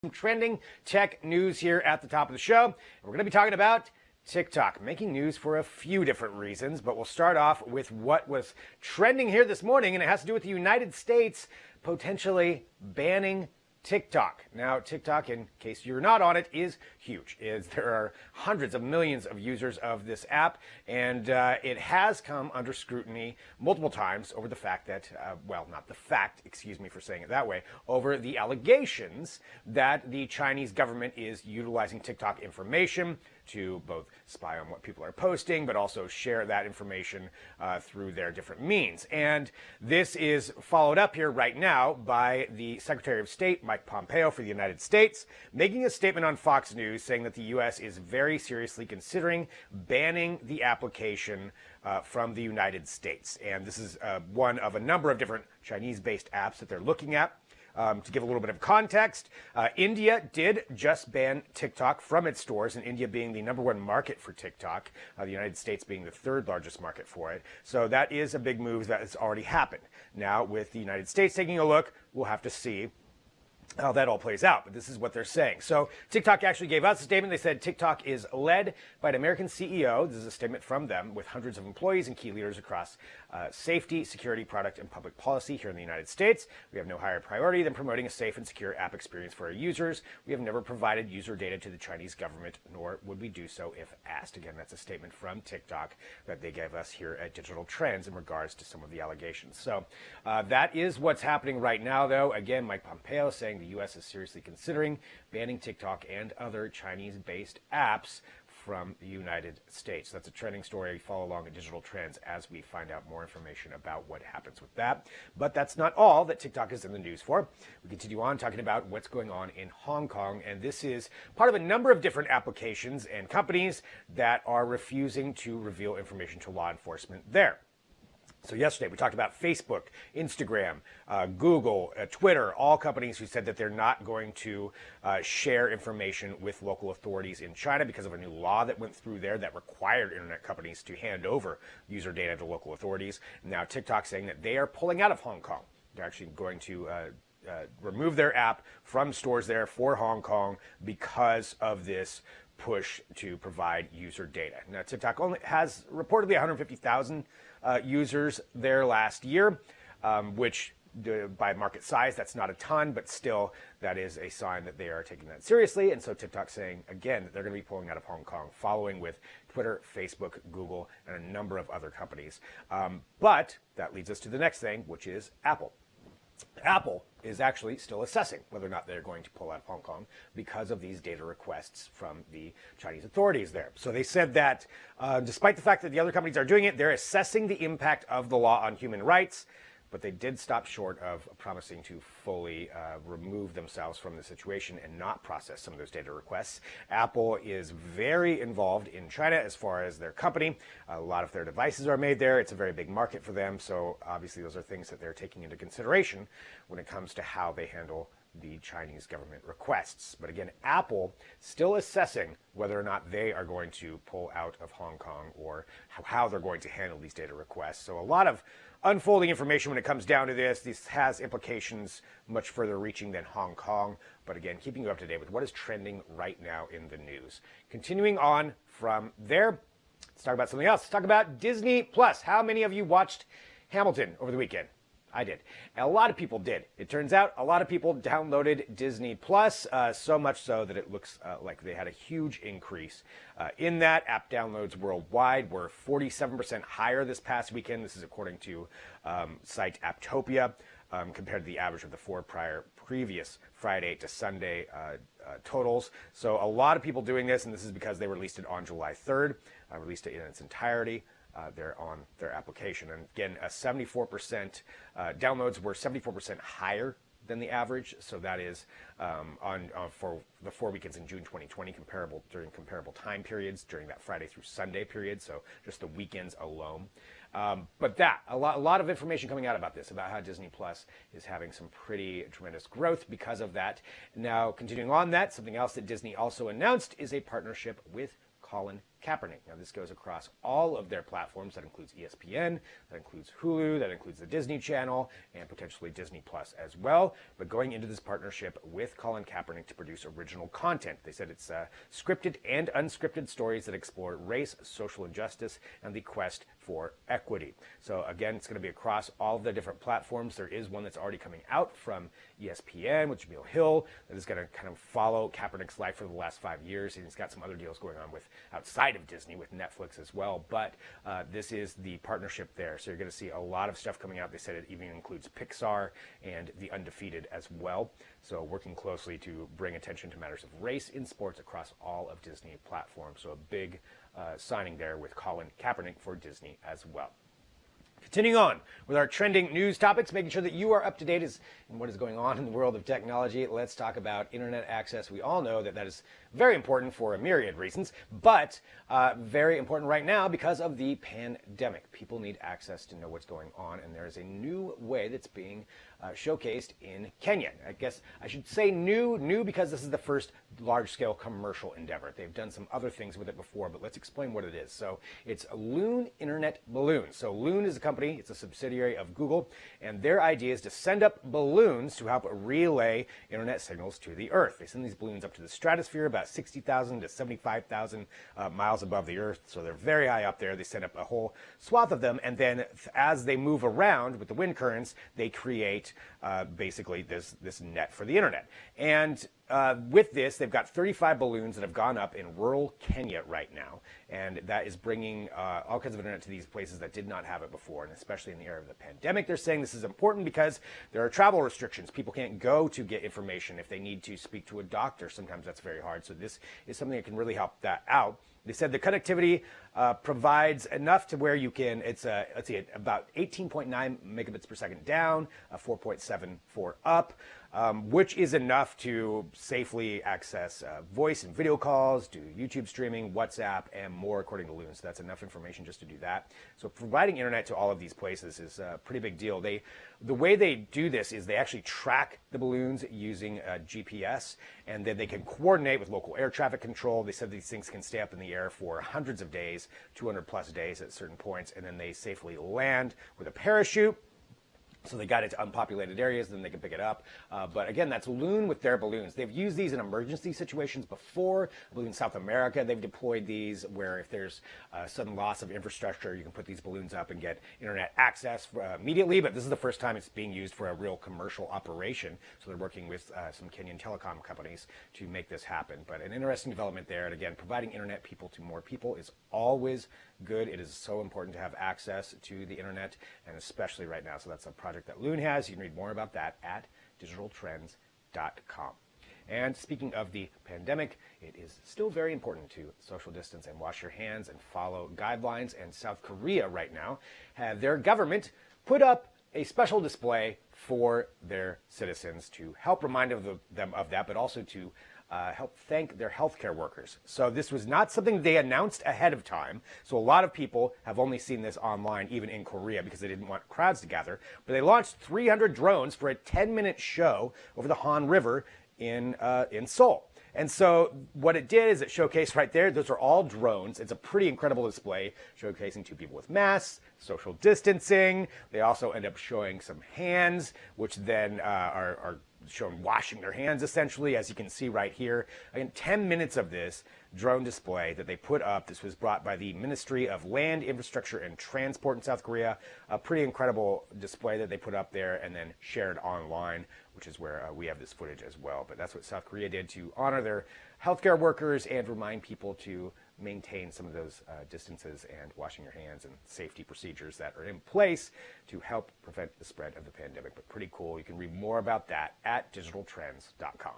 Some trending tech news here at the top of the show. We're going to be talking about TikTok, making news for a few different reasons, but we'll start off with what was trending here this morning, and it has to do with the United States potentially banning TikTok. Now, TikTok, in case you're not on it, is huge. There are hundreds of millions of users of this app, and it has come under scrutiny multiple times over the fact that, not the fact, excuse me for saying it that way, over the allegations that the Chinese government is utilizing TikTok information to both spy on what people are posting, but also share that information through their different means. And this is followed up here right now by the Secretary of State, Mike Pompeo, for the United States, making a statement on Fox News saying that the U.S. is very seriously considering banning the application from the United States. And this is one of a number of different Chinese-based apps that they're looking at. To give a little bit of context, India did just ban TikTok from its stores, and India being the #1 market for TikTok, the United States being the third largest market for it. So that is a big move that has already happened. Now, with the United States taking a look, we'll have to see how that all plays out, but this is what they're saying. So TikTok actually gave us a statement. They said TikTok is led by an American CEO. This is a statement from them, with hundreds of employees and key leaders across safety, security, product, and public policy here in the United States. We have no higher priority than promoting a safe and secure app experience for our users. We have never provided user data to the Chinese government, nor would we do so if asked. Again, that's a statement from TikTok that they gave us here at Digital Trends in regards to some of the allegations. So that is what's happening right now, though. Again, Mike Pompeo saying the U.S. is seriously considering banning TikTok and other Chinese-based apps from the United States. That's a trending story. Follow along at Digital Trends as we find out more information about what happens with that. But that's not all that TikTok is in the news for. We continue on talking about what's going on in Hong Kong, and this is part of a number of different applications and companies that are refusing to reveal information to law enforcement there. So yesterday we talked about Facebook, Instagram, Google, Twitter, all companies who said that they're not going to share information with local authorities in China because of a new law that went through there that required internet companies to hand over user data to local authorities. Now TikTok saying that they are pulling out of Hong Kong. They're actually going to remove their app from stores there for Hong Kong because of this push to provide user data. Now TikTok only has reportedly 150,000 users there last year, which by market size, that's not a ton, but still that is a sign that they are taking that seriously. And so TikTok saying, again, that they're going to be pulling out of Hong Kong, following with Twitter, Facebook, Google, and a number of other companies. But that leads us to the next thing, which is Apple. Apple is actually still assessing whether or not they're going to pull out of Hong Kong because of these data requests from the Chinese authorities there. So they said that despite the fact that the other companies are doing it, they're assessing the impact of the law on human rights, but they did stop short of promising to fully remove themselves from the situation and not process some of those data requests. Apple is very involved in China as far as their company. A lot of their devices are made there. It's a very big market for them. So obviously those are things that they're taking into consideration when it comes to how they handle the Chinese government requests. But again, Apple still assessing whether or not they are going to pull out of Hong Kong or how they're going to handle these data requests. So a lot of unfolding information when it comes down to this. This has implications much further reaching than Hong Kong. But again, keeping you up to date with what is trending right now in the news. Continuing on from there, let's talk about something else. Let's talk about Disney Plus. How many of you watched Hamilton over the weekend? I did. And a lot of people did. It turns out a lot of people downloaded Disney Plus, so much so that it looks like they had a huge increase in that. App downloads worldwide were 47% higher this past weekend. This is according to site Apptopia, compared to the average of the four previous Friday to Sunday totals. So a lot of people doing this, and this is because they released it on July 3rd, released it in its entirety. They're on their application. And again, 74% downloads were 74% higher than the average. So that is for the 4 weekends in June 2020, during comparable time periods during that Friday through Sunday period. So just the weekends alone. But a lot of information coming out about this, about how Disney Plus is having some pretty tremendous growth because of that. Now, continuing on that, something else that Disney also announced is a partnership with Colin Kaepernick. Now, this goes across all of their platforms. That includes ESPN, that includes Hulu, that includes the Disney Channel, and potentially Disney Plus as well. But going into this partnership with Colin Kaepernick to produce original content. They said it's scripted and unscripted stories that explore race, social injustice, and the quest for equity. So again, it's going to be across all of the different platforms. There is one that's already coming out from ESPN, with Jameel Hill, that is going to kind of follow Kaepernick's life for the last 5 years. And he's got some other deals going on with outside of Disney with Netflix as well. But this is the partnership there. So you're going to see a lot of stuff coming out. They said it even includes Pixar and The Undefeated as well. So working closely to bring attention to matters of race in sports across all of Disney platforms. So a big signing there with Colin Kaepernick for Disney as well. Continuing on with our trending news topics, making sure that you are up to date in what is going on in the world of technology. Let's talk about internet access. We all know that that is very important for a myriad of reasons, but very important right now because of the pandemic. People need access to know what's going on, and there is a new way that's being showcased in Kenya. I guess I should say new because this is the first large-scale commercial endeavor. They've done some other things with it before, but let's explain what it is. So it's Loon Internet Balloons. So Loon is a company, it's a subsidiary of Google, and their idea is to send up balloons to help relay internet signals to the Earth. They send these balloons up to the stratosphere, about 60,000 to 75,000 miles above the Earth, so they're very high up there. They send up a whole swath of them, and then as they move around with the wind currents, they create basically this net for the internet. And with this, they've got 35 balloons that have gone up in rural Kenya right now, and that is bringing all kinds of internet to these places that did not have it before, and especially in the era of the pandemic. They're saying this is important because there are travel restrictions. People can't go to get information if they need to speak to a doctor. Sometimes that's very hard, so this is something that can really help that out. They said the connectivity provides enough to where you can, it's let's see, about 18.9 megabits per second down, 4.74 up, which is enough to safely access voice and video calls, do YouTube streaming, WhatsApp, and more, according to Loon. So that's enough information just to do that. So providing internet to all of these places is a pretty big deal. The way they do this is they actually track the balloons using GPS, and then they can coordinate with local air traffic control. They said these things can stay up in the air for hundreds of days, 200 plus days at certain points, and then they safely land with a parachute. So they got it to unpopulated areas, then they can pick it up. But again, that's Loon with their balloons. They've used these in emergency situations before. I believe in South America, they've deployed these where if there's sudden loss of infrastructure, you can put these balloons up and get internet access immediately. But this is the first time it's being used for a real commercial operation. So they're working with some Kenyan telecom companies to make this happen. But an interesting development there. And again, providing internet people to more people is always good. It is so important to have access to the internet, and especially right now. So that's a project that Loon has. You can read more about that at digitaltrends.com. And speaking of the pandemic, it is still very important to social distance and wash your hands and follow guidelines. And South Korea right now have their government put up a special display for their citizens to help remind them of that, but also to help thank their healthcare workers. So this was not something they announced ahead of time. So a lot of people have only seen this online, even in Korea, because they didn't want crowds to gather. But they launched 300 drones for a 10-minute show over the Han River in Seoul. And so what it did is it showcased right there, those are all drones. It's a pretty incredible display showcasing two people with masks, social distancing. They also end up showing some hands, which then are shown washing their hands, essentially, as you can see right here. Again, 10 minutes of this drone display that they put up. This was brought by the Ministry of Land, Infrastructure, and Transport in South Korea. A pretty incredible display that they put up there and then shared online, which is where we have this footage as well. But that's what South Korea did to honor their healthcare workers and remind people to maintain some of those distances and washing your hands and safety procedures that are in place to help prevent the spread of the pandemic. But pretty cool. You can read more about that at digitaltrends.com.